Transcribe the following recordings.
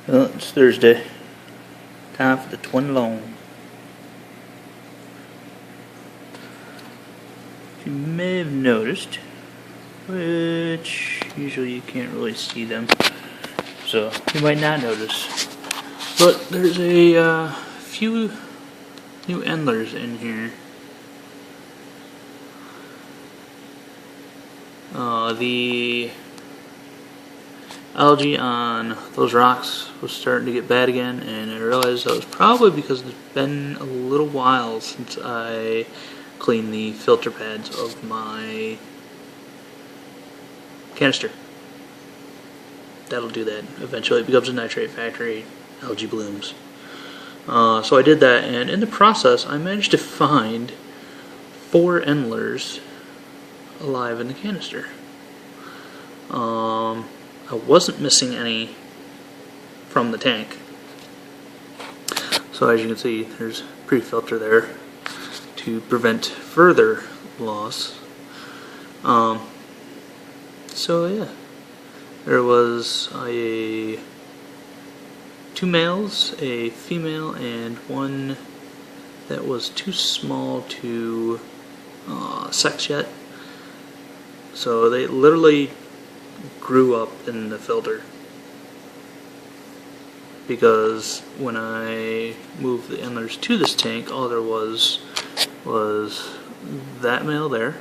Well, it's Thursday. Time for the twin loan. You may have noticed, which usually you can't really see them, so you might not notice. But there's a few new endlers in here. The algae on those rocks was starting to get bad again, and I realized that was probably because it's been a little while since I cleaned the filter pads of my canister. That'll do that. Eventually it becomes a nitrate factory, algae blooms. So I did that, and in the process I managed to find 4 endlers alive in the canister. I wasn't missing any from the tank. So as you can see, there's pre-filter there to prevent further loss. So yeah, there was 2 males, a female, and one that was too small to sex yet. So they literally grew up in the filter, because when I moved the endlers to this tank, all there was that male there,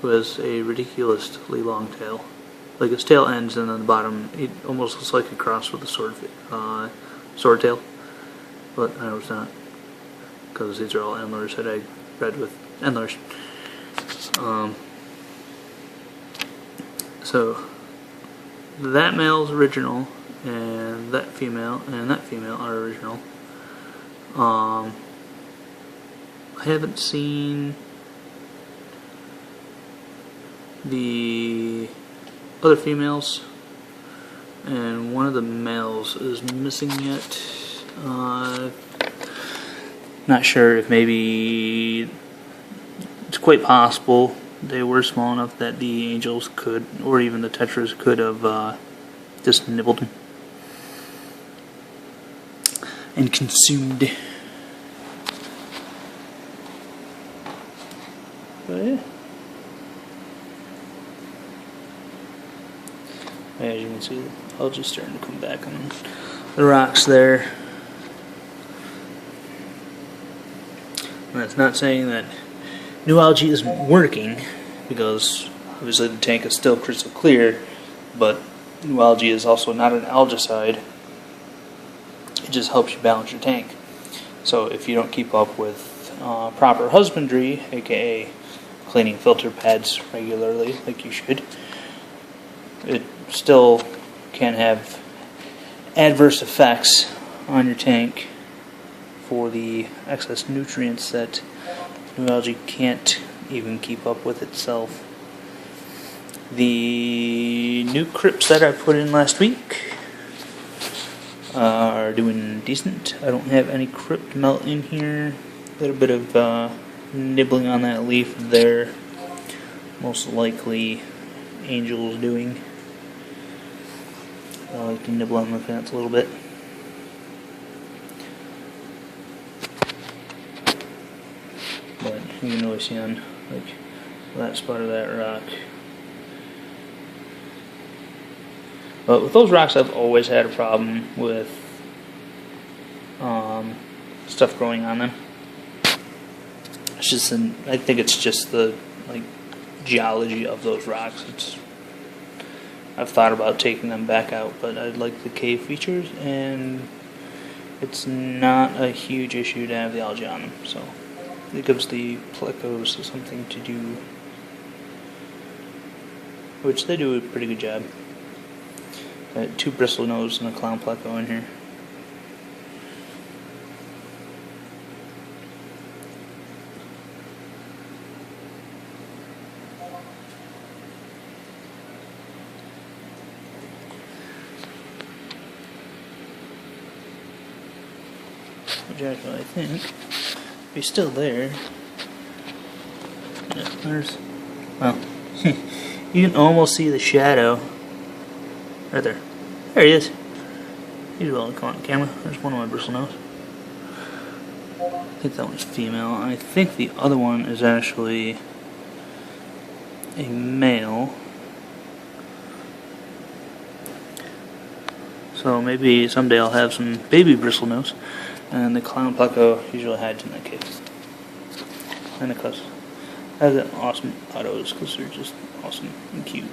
who has a ridiculously long tail. Like, his tail ends, and on the bottom it almost looks like a cross with a sword tail, but I know it's not, because these are all endlers that I bred with endlers. So that male's original, and that female are original. I haven't seen the other females, and one of the males is missing yet. Not sure if maybe it's quite possible they were small enough that the angels could, or even the tetras could have just nibbled them and consumed. But yeah. As you can see, the algae's starting to come back on the rocks there. And that's not saying that new algae isn't working, because obviously the tank is still crystal clear, but new algae is also not an algicide. It just helps you balance your tank. So if you don't keep up with proper husbandry, aka cleaning filter pads regularly like you should, it still can have adverse effects on your tank for the excess nutrients that new algae can't even keep up with itself. The new crypts that I put in last week are doing decent. I don't have any crypt melt in here. A little bit of nibbling on that leaf there. Most likely angels doing. I like to nibble on my plants a little bit. But you can really see on like that spot of that rock. But with those rocks, I've always had a problem with stuff growing on them. It's just I think it's just the geology of those rocks. I've thought about taking them back out, but I like the cave features, and it's not a huge issue to have the algae on them. So it gives the plecos something to do, which they do a pretty good job. Got 2 bristle nose and a clown pleco in here. Which actually, I think, if he's still there, yeah, there's, well, you can almost see the shadow right there. There he is. He's willing to come on camera. There's one of my bristlenose. I think that one's female. I think the other one is actually a male. So maybe someday I'll have some baby bristlenose, and the clown pleco usually hides in that case. And of course, has an awesome autos because they're just awesome and cute.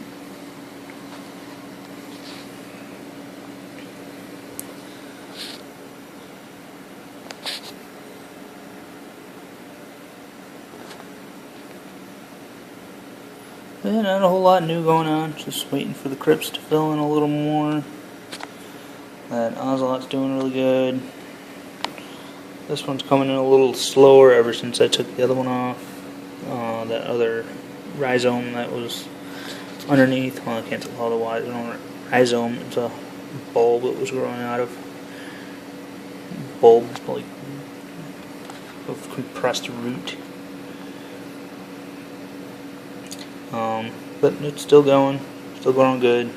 Yeah, not a whole lot new going on. Just waiting for the crypts to fill in a little more. That ocelot's doing really good. This one's coming in a little slower ever since I took the other one off. That other rhizome that was underneath. Well, I can't call it a rhizome. It's a bulb that was growing out of. Bulb, like, of compressed root. But it's still going, still growing good.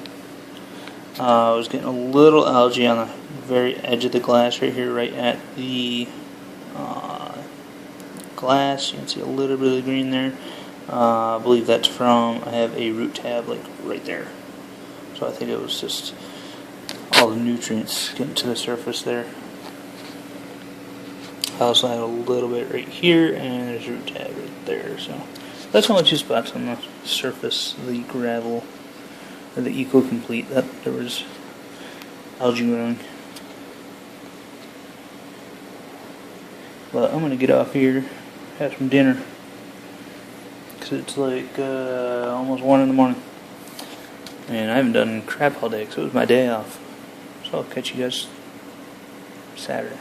I was getting a little algae on the very edge of the glass right here, right at the glass. You can see a little bit of the green there. I believe that's from, I have a root tab like right there. So I think it was just all the nutrients getting to the surface there. I also had a little bit right here, and there's a root tab right there. So that's only two spots on the surface of the gravel, or the eco-complete, that there was algae growing. But I'm going to get off here, have some dinner, because it's like almost 1 in the morning. And I haven't done crap all day, because it was my day off. So I'll catch you guys Saturday.